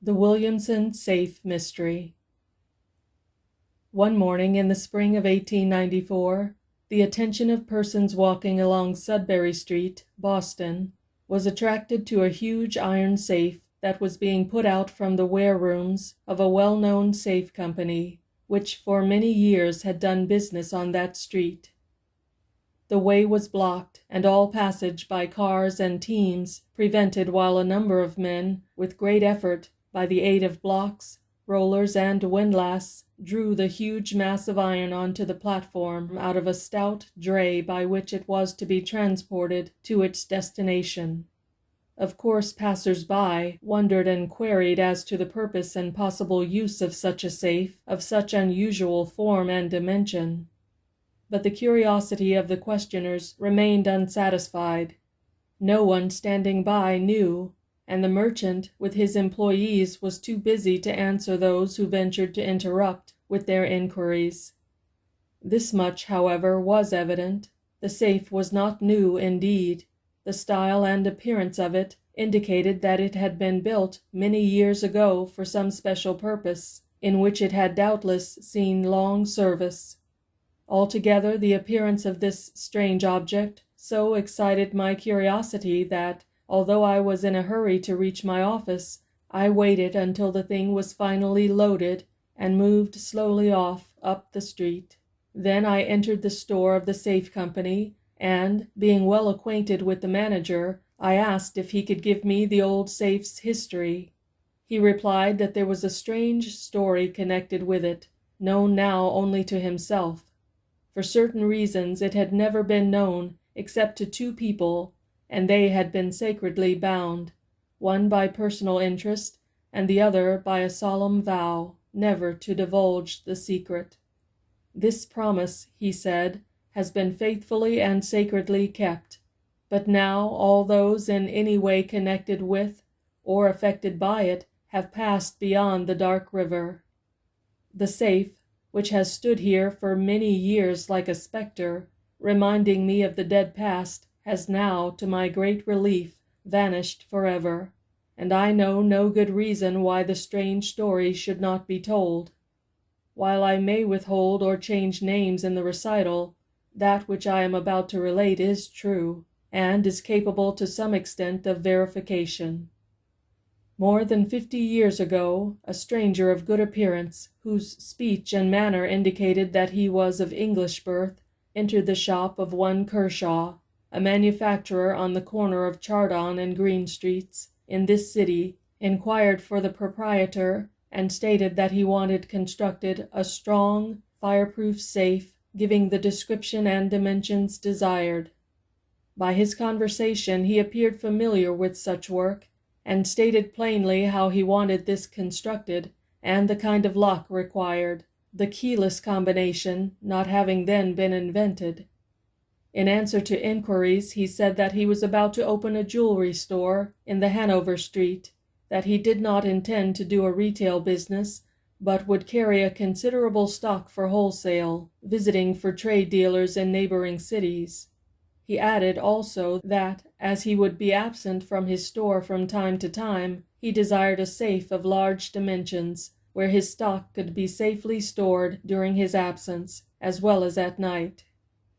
The Williamson Safe Mystery. One morning in the spring of 1894, the attention of persons walking along Sudbury Street, Boston, was attracted to a huge iron safe that was being put out from the warerooms of a well-known safe company, which for many years had done business on that street. The way was blocked, and all passage by cars and teams prevented, while a number of men, with great effort, by the aid of blocks, rollers, and windlass, drew the huge mass of iron onto the platform out of a stout dray by which it was to be transported to its destination. Of course, passers-by wondered and queried as to the purpose and possible use of such a safe of such unusual form and dimension. But the curiosity of the questioners remained unsatisfied. No one standing by knew, and the merchant with his employees was too busy to answer those who ventured to interrupt with their inquiries. This much, however, was evident: the safe was not new indeed. The style and appearance of it indicated that it had been built many years ago for some special purpose, in which it had doubtless seen long service. Altogether, the appearance of this strange object so excited my curiosity that, although I was in a hurry to reach my office, I waited until the thing was finally loaded and moved slowly off up the street. Then I entered the store of the safe company, and, being well acquainted with the manager, I asked if he could give me the old safe's history. He replied that there was a strange story connected with it, known now only to himself. For certain reasons it had never been known except to two people, and they had been sacredly bound, one by personal interest and the other by a solemn vow never to divulge the secret. This promise, he said, has been faithfully and sacredly kept, but now all those in any way connected with or affected by it have passed beyond the dark river. The safe, which has stood here for many years like a specter, reminding me of the dead past, has now, to my great relief, vanished forever, and I know no good reason why the strange story should not be told. While I may withhold or change names in the recital, that which I am about to relate is true, and is capable to some extent of verification. More than 50 years ago, a stranger of good appearance, whose speech and manner indicated that he was of English birth, entered the shop of one Kershaw, a manufacturer on the corner of Chardon and Green Streets, in this city, inquired for the proprietor, and stated that he wanted constructed a strong, fireproof safe, giving the description and dimensions desired. By his conversation he appeared familiar with such work, and stated plainly how he wanted this constructed, and the kind of lock required, the keyless combination not having then been invented. In answer to inquiries, he said that he was about to open a jewelry store in the Hanover Street, that he did not intend to do a retail business, but would carry a considerable stock for wholesale, visiting for trade dealers in neighboring cities. He added also that, as he would be absent from his store from time to time, he desired a safe of large dimensions, where his stock could be safely stored during his absence, as well as at night.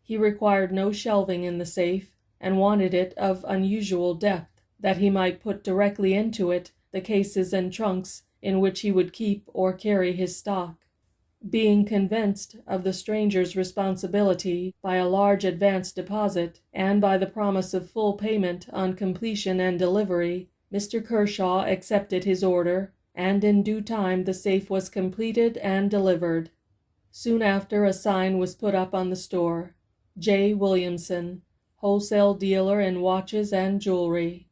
He required no shelving in the safe, and wanted it of unusual depth, that he might put directly into it the cases and trunks in which he would keep or carry his stock. Being convinced of the stranger's responsibility by a large advance deposit, and by the promise of full payment on completion and delivery, Mr. Kershaw accepted his order, and in due time the safe was completed and delivered. Soon after, a sign was put up on the store: J. Williamson, wholesale dealer in watches and jewelry.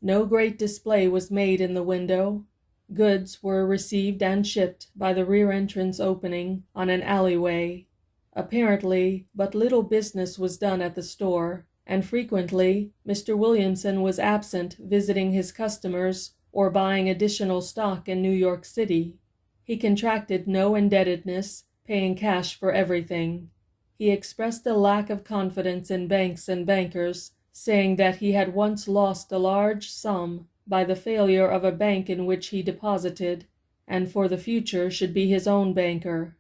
No great display was made in the window. Goods were received and shipped by the rear entrance opening on an alleyway. Apparently, but little business was done at the store, and frequently Mr. Williamson was absent visiting his customers or buying additional stock in New York City. He contracted no indebtedness, paying cash for everything. He expressed a lack of confidence in banks and bankers, saying that he had once lost a large sum, by the failure of a bank in which he deposited, and for the future should be his own banker.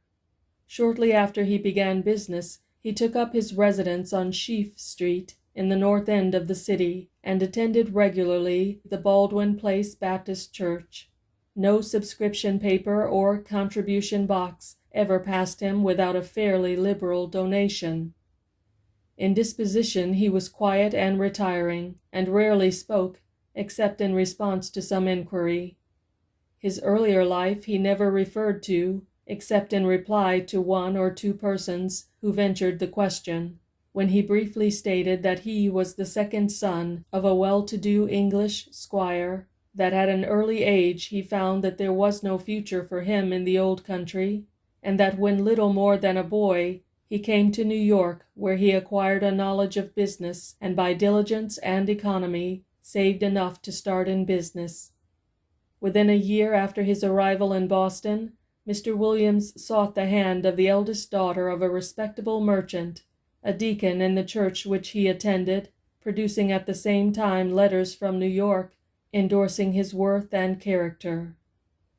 Shortly after he began business, he took up his residence on Sheaf Street in the north end of the city, and attended regularly the Baldwin Place Baptist Church. No subscription paper or contribution box ever passed him without a fairly liberal donation. In disposition he was quiet and retiring, and rarely spoke, except in response to some inquiry. His earlier life he never referred to, except in reply to one or two persons who ventured the question, when he briefly stated that he was the second son of a well-to-do English squire, that at an early age he found that there was no future for him in the old country, and that when little more than a boy he came to New York, where he acquired a knowledge of business, and by diligence and economy saved enough to start in business. Within a year after his arrival in Boston, Mr. Williams sought the hand of the eldest daughter of a respectable merchant, a deacon in the church which he attended, producing at the same time letters from New York, endorsing his worth and character.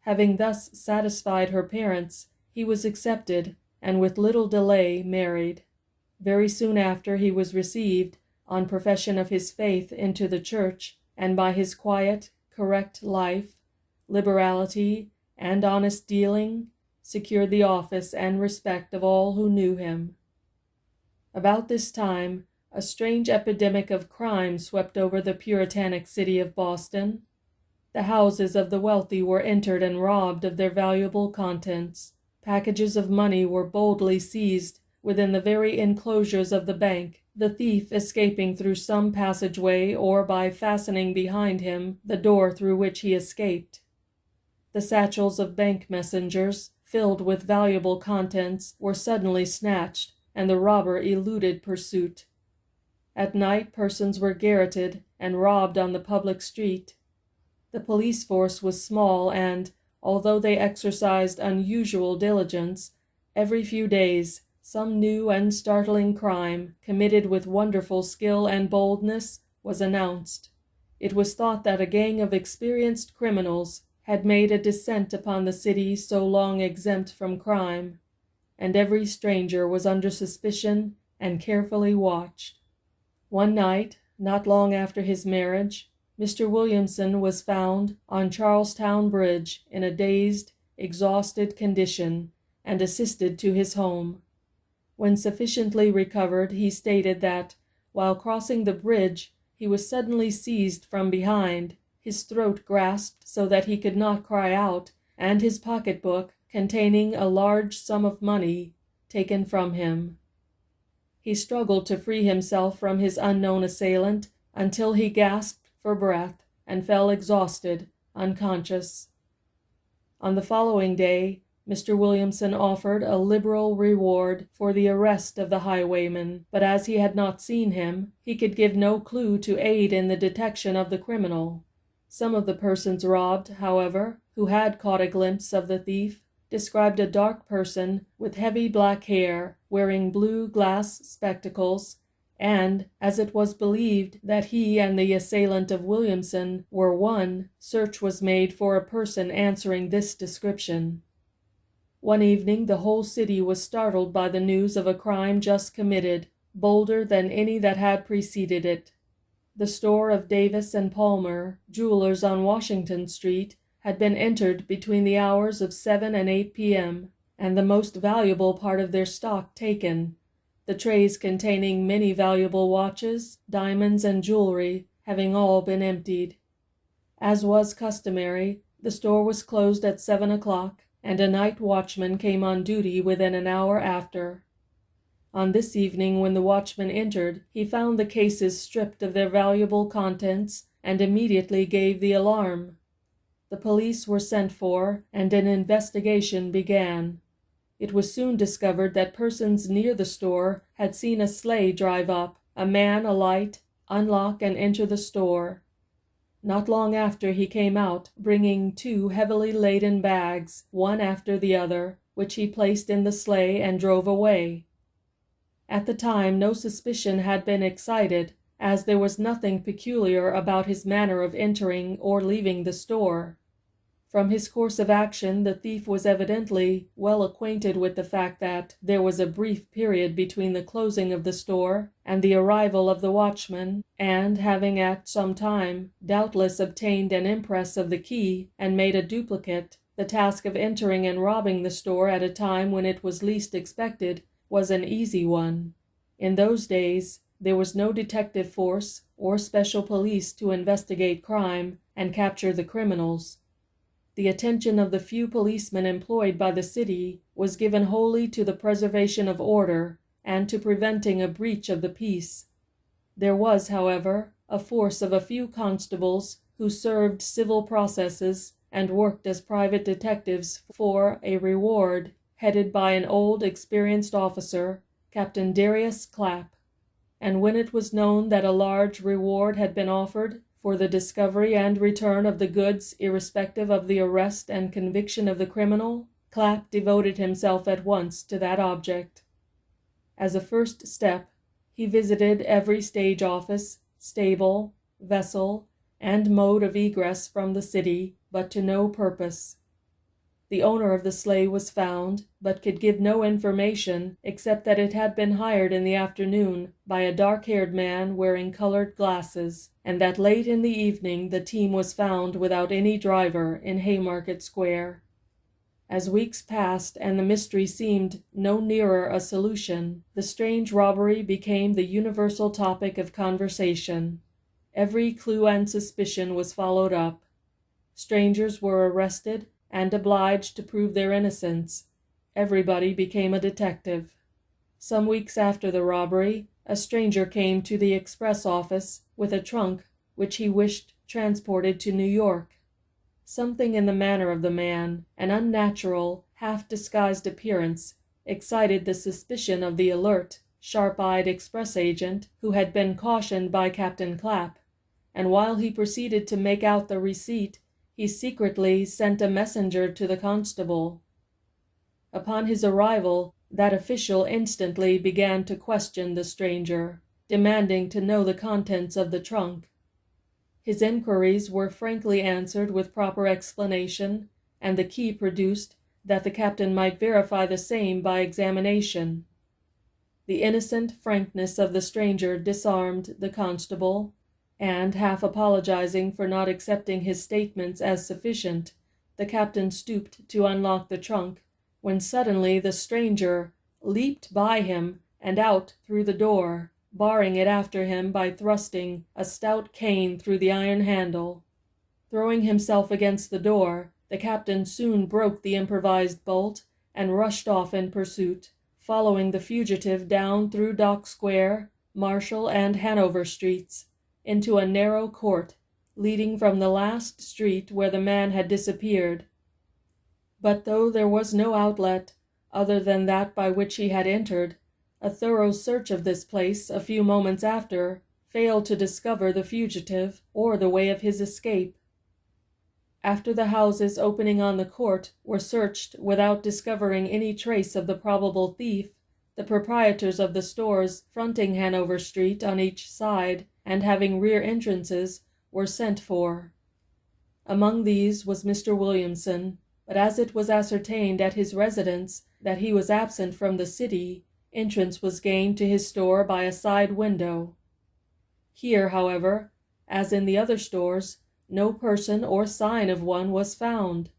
Having thus satisfied her parents, he was accepted, and with little delay married. Very soon after he was received, on profession of his faith, into the church, and by his quiet, correct life, liberality, and honest dealing, secured the office and respect of all who knew him. About this time, a strange epidemic of crime swept over the Puritanic city of Boston. The houses of the wealthy were entered and robbed of their valuable contents. Packages of money were boldly seized within the very enclosures of the bank, the thief escaping through some passageway or by fastening behind him the door through which he escaped. The satchels of bank messengers, filled with valuable contents, were suddenly snatched, and the robber eluded pursuit. At night persons were garroted and robbed on the public street. The police force was small, and, although they exercised unusual diligence, every few days some new and startling crime, committed with wonderful skill and boldness, was announced. It was thought that a gang of experienced criminals had made a descent upon the city so long exempt from crime, and every stranger was under suspicion and carefully watched. One night, not long after his marriage, Mr. Williamson was found on Charlestown Bridge in a dazed, exhausted condition, and assisted to his home. When sufficiently recovered, he stated that, while crossing the bridge, he was suddenly seized from behind, his throat grasped so that he could not cry out, and his pocketbook, containing a large sum of money, taken from him. He struggled to free himself from his unknown assailant until he gasped for breath and fell exhausted, unconscious. On the following day, Mr. Williamson offered a liberal reward for the arrest of the highwayman, but as he had not seen him, he could give no clue to aid in the detection of the criminal. Some of the persons robbed, however, who had caught a glimpse of the thief, described a dark person with heavy black hair, wearing blue glass spectacles, and, as it was believed that he and the assailant of Williamson were one, search was made for a person answering this description. One evening the whole city was startled by the news of a crime just committed, bolder than any that had preceded it. The store of Davis and Palmer, jewelers on Washington Street, had been entered between the hours of 7 and 8 p.m., and the most valuable part of their stock taken. The trays containing many valuable watches, diamonds, and jewelry having all been emptied. As was customary, the store was closed at 7 o'clock, and a night watchman came on duty within an hour after. On this evening, when the watchman entered, he found the cases stripped of their valuable contents, and immediately gave the alarm. The police were sent for, and an investigation began. It was soon discovered that persons near the store had seen a sleigh drive up, a man alight, unlock and enter the store. Not long after he came out, bringing 2 heavily laden bags, one after the other, which he placed in the sleigh and drove away. At the time no suspicion had been excited, as there was nothing peculiar about his manner of entering or leaving the store. From his course of action, the thief was evidently well acquainted with the fact that there was a brief period between the closing of the store and the arrival of the watchman, and having at some time doubtless obtained an impress of the key and made a duplicate, the task of entering and robbing the store at a time when it was least expected was an easy one. In those days, there was no detective force or special police to investigate crime and capture the criminals. The attention of the few policemen employed by the city was given wholly to the preservation of order and to preventing a breach of the peace. There was, however, a force of a few constables who served civil processes and worked as private detectives for a reward, headed by an old, experienced officer, Captain Darius Clapp. And when it was known that a large reward had been offered for the discovery and return of the goods irrespective of the arrest and conviction of the criminal, Clapp devoted himself at once to that object. As a first step, he visited every stage office, stable, vessel, and mode of egress from the city, but to no purpose. The owner of the sleigh was found, but could give no information except that it had been hired in the afternoon by a dark-haired man wearing colored glasses, and that late in the evening the team was found without any driver in Haymarket Square. As weeks passed and the mystery seemed no nearer a solution, the strange robbery became the universal topic of conversation. Every clue and suspicion was followed up. Strangers were arrested and obliged to prove their innocence. Everybody became a detective. Some weeks after the robbery, a stranger came to the express office with a trunk which he wished transported to New York. Something in the manner of the man, an unnatural, half-disguised appearance, excited the suspicion of the alert, sharp-eyed express agent who had been cautioned by Captain Clapp, and while he proceeded to make out the receipt, he secretly sent a messenger to the constable. Upon his arrival, that official instantly began to question the stranger, demanding to know the contents of the trunk. His inquiries were frankly answered with proper explanation, and the key produced that the captain might verify the same by examination. The innocent frankness of the stranger disarmed the constable, and, half apologizing for not accepting his statements as sufficient, the captain stooped to unlock the trunk, when suddenly the stranger leaped by him and out through the door, barring it after him by thrusting a stout cane through the iron handle. Throwing himself against the door, the captain soon broke the improvised bolt and rushed off in pursuit, following the fugitive down through Dock Square, Marshall, and Hanover streets, into a narrow court leading from the last street where the man had disappeared. But though there was no outlet other than that by which he had entered, a thorough search of this place a few moments after failed to discover the fugitive or the way of his escape. After the houses opening on the court were searched without discovering any trace of the probable thief, the proprietors of the stores fronting Hanover Street on each side and having rear entrances were sent for. Among these was Mr. Williamson, but as it was ascertained at his residence that he was absent from the city, entrance was gained to his store by a side window. Here, however, as in the other stores, no person or sign of one was found.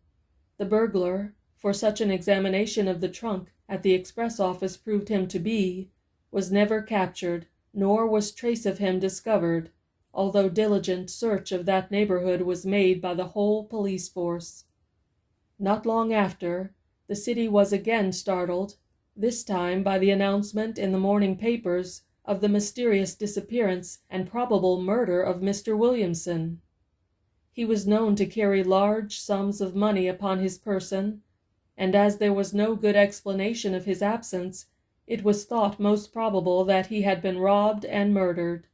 The burglar, for such an examination of the trunk at the express office proved him to be, was never captured, nor was trace of him discovered, although diligent search of that neighborhood was made by the whole police force. Not long after, the city was again startled, this time by the announcement in the morning papers of the mysterious disappearance and probable murder of Mr. Williamson. He was known to carry large sums of money upon his person, and as there was no good explanation of his absence, it was thought most probable that he had been robbed and murdered.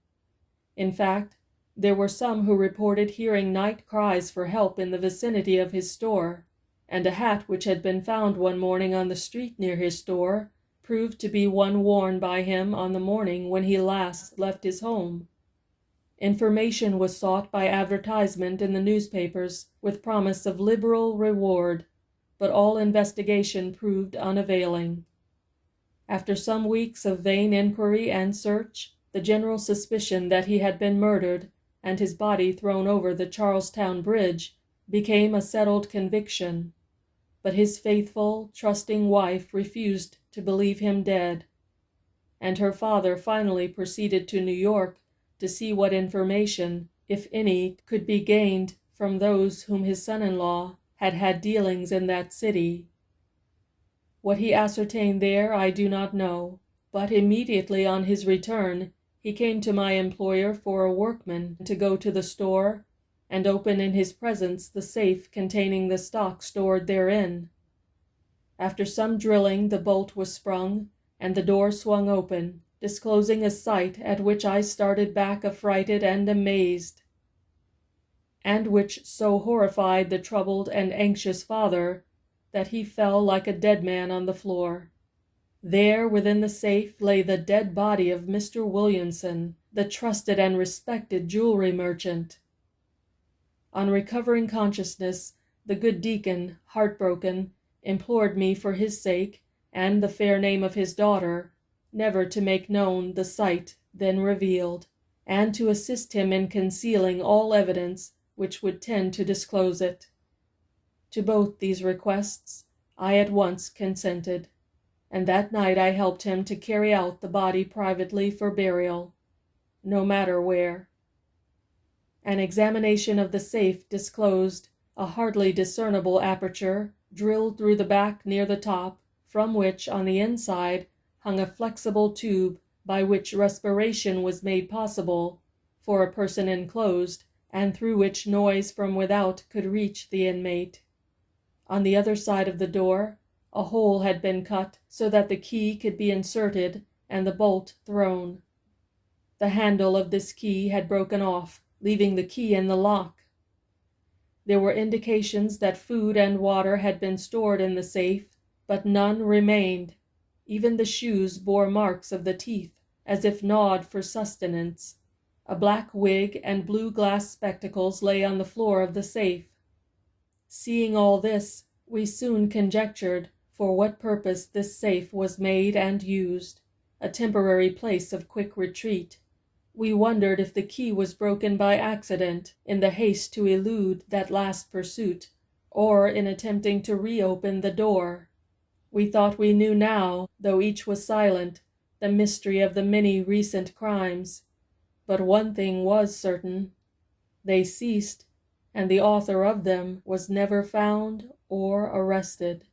In fact, there were some who reported hearing night cries for help in the vicinity of his store, and a hat which had been found one morning on the street near his store proved to be one worn by him on the morning when he last left his home. Information was sought by advertisement in the newspapers with promise of liberal reward, but all investigation proved unavailing. After some weeks of vain inquiry and search, the general suspicion that he had been murdered and his body thrown over the Charlestown Bridge became a settled conviction, but his faithful, trusting wife refused to believe him dead, and her father finally proceeded to New York to see what information, if any, could be gained from those whom his son-in-law had had dealings in that city. What he ascertained there I do not know, but immediately on his return he came to my employer for a workman to go to the store and open in his presence the safe containing the stock stored therein. After some drilling the bolt was sprung, and the door swung open, disclosing a sight at which I started back affrighted and amazed, and which so horrified the troubled and anxious father that he fell like a dead man on the floor. There within the safe lay the dead body of Mr. Williamson, the trusted and respected jewelry merchant. On recovering consciousness, the good deacon, heartbroken, implored me for his sake, and the fair name of his daughter, never to make known the sight then revealed, and to assist him in concealing all evidence which would tend to disclose it. To both these requests I at once consented, and that night I helped him to carry out the body privately for burial, no matter where. An examination of the safe disclosed a hardly discernible aperture drilled through the back near the top, from which on the inside hung a flexible tube by which respiration was made possible for a person enclosed, and through which noise from without could reach the inmate. On the other side of the door, a hole had been cut so that the key could be inserted and the bolt thrown. The handle of this key had broken off, leaving the key in the lock. There were indications that food and water had been stored in the safe, but none remained. Even the shoes bore marks of the teeth, as if gnawed for sustenance. A black wig and blue glass spectacles lay on the floor of the safe. Seeing all this, we soon conjectured for what purpose this safe was made and used, a temporary place of quick retreat. We wondered if the key was broken by accident in the haste to elude that last pursuit, or in attempting to reopen the door. We thought we knew now, though each was silent, the mystery of the many recent crimes. But one thing was certain: they ceased, and the author of them was never found or arrested.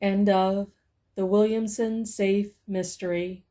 End of The Williamson Safe Mystery.